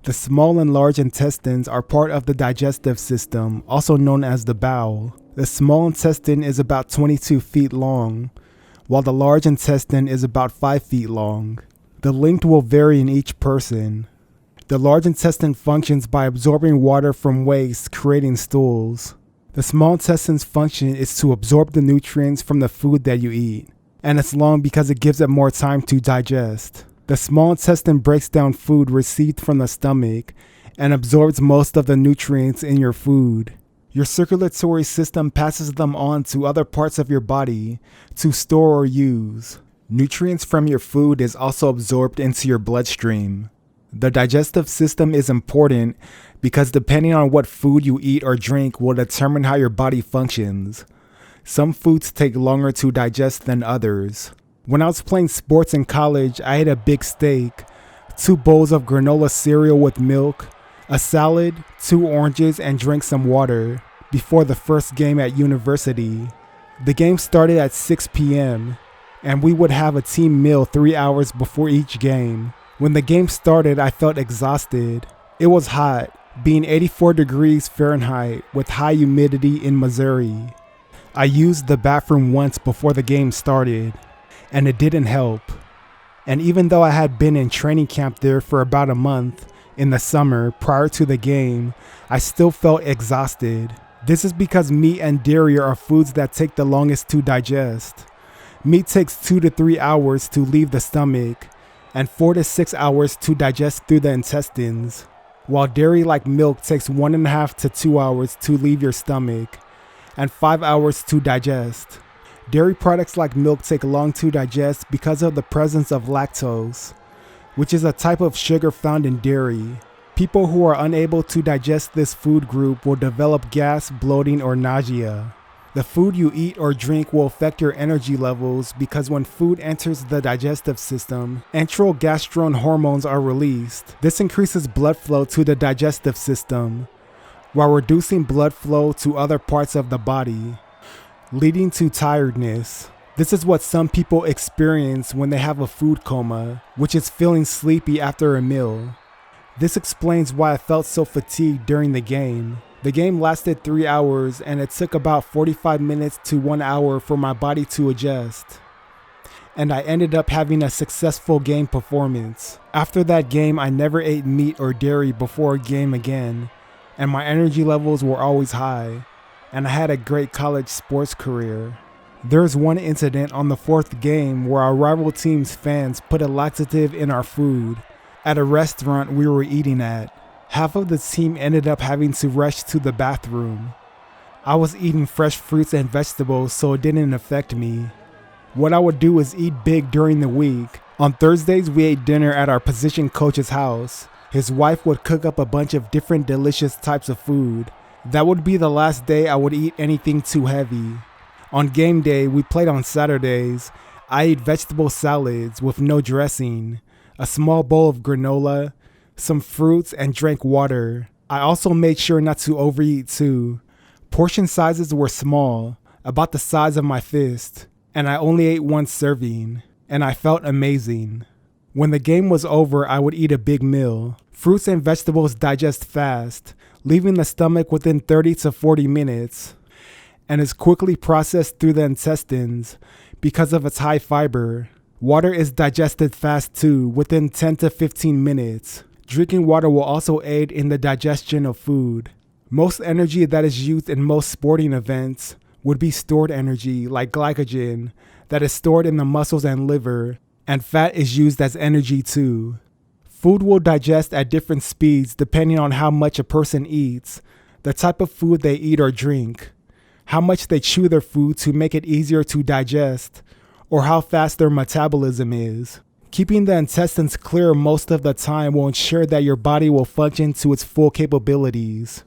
The small and large intestines are part of the digestive system, also known as the bowel. The small intestine is about 22 feet long, while the large intestine is about 5 feet long. The length will vary in each person. The large intestine functions by absorbing water from waste, creating stools. The small intestine's function is to absorb the nutrients from the food that you eat, and it's long because it gives it more time to digest. The small intestine breaks down food received from the stomach and absorbs most of the nutrients in your food. Your circulatory system passes them on to other parts of your body to store or use. Nutrients from your food is also absorbed into your bloodstream. The digestive system is important because depending on what food you eat or drink will determine how your body functions. Some foods take longer to digest than others. When I was playing sports in college, I ate a big steak, 2 bowls of granola cereal with milk, a salad, 2 oranges, and drank some water before the first game at university. The game started at 6 p.m., and we would have a team meal 3 hours before each game. When the game started, I felt exhausted. It was hot, being 84 degrees Fahrenheit with high humidity in Missouri. I used the bathroom once before the game started, and it didn't help. And even though I had been in training camp there for about a month in the summer prior to the game, I still felt exhausted. This is because meat and dairy are foods that take the longest to digest. Meat takes 2 to 3 hours to leave the stomach and 4 to 6 hours to digest through the intestines, while dairy like milk takes 1.5 to 2 hours to leave your stomach and 5 hours to digest. Dairy products like milk take long to digest because of the presence of lactose, which is a type of sugar found in dairy. People who are unable to digest this food group will develop gas, bloating, or nausea. The food you eat or drink will affect your energy levels because when food enters the digestive system, enterogastrone hormones are released. This increases blood flow to the digestive system, while reducing blood flow to other parts of the body, leading to tiredness. This is what some people experience when they have a food coma, which is feeling sleepy after a meal. This explains why I felt so fatigued during the game. The game lasted 3 hours and it took about 45 minutes to 1 hour for my body to adjust. And I ended up having a successful game performance. After that game, I never ate meat or dairy before a game again, and my energy levels were always high, and I had a great college sports career. There's one incident on the 4th game where our rival team's fans put a laxative in our food at a restaurant we were eating at. Half of the team ended up having to rush to the bathroom. I was eating fresh fruits and vegetables, so it didn't affect me. What I would do is eat big during the week. On Thursdays, we ate dinner at our position coach's house. His wife would cook up a bunch of different delicious types of food. That would be the last day I would eat anything too heavy. On game day, we played on Saturdays. I ate vegetable salads with no dressing, a small bowl of granola, some fruits, and drank water. I also made sure not to overeat too. Portion sizes were small, about the size of my fist, and I only ate 1 serving, and I felt amazing. When the game was over, I would eat a big meal. Fruits and vegetables digest fast, leaving the stomach within 30 to 40 minutes, and is quickly processed through the intestines because of its high fiber. Water is digested fast too, within 10 to 15 minutes. Drinking water will also aid in the digestion of food. Most energy that is used in most sporting events would be stored energy like glycogen that is stored in the muscles and liver, and fat is used as energy too. Food will digest at different speeds depending on how much a person eats, the type of food they eat or drink, how much they chew their food to make it easier to digest, or how fast their metabolism is. Keeping the intestines clear most of the time will ensure that your body will function to its full capabilities.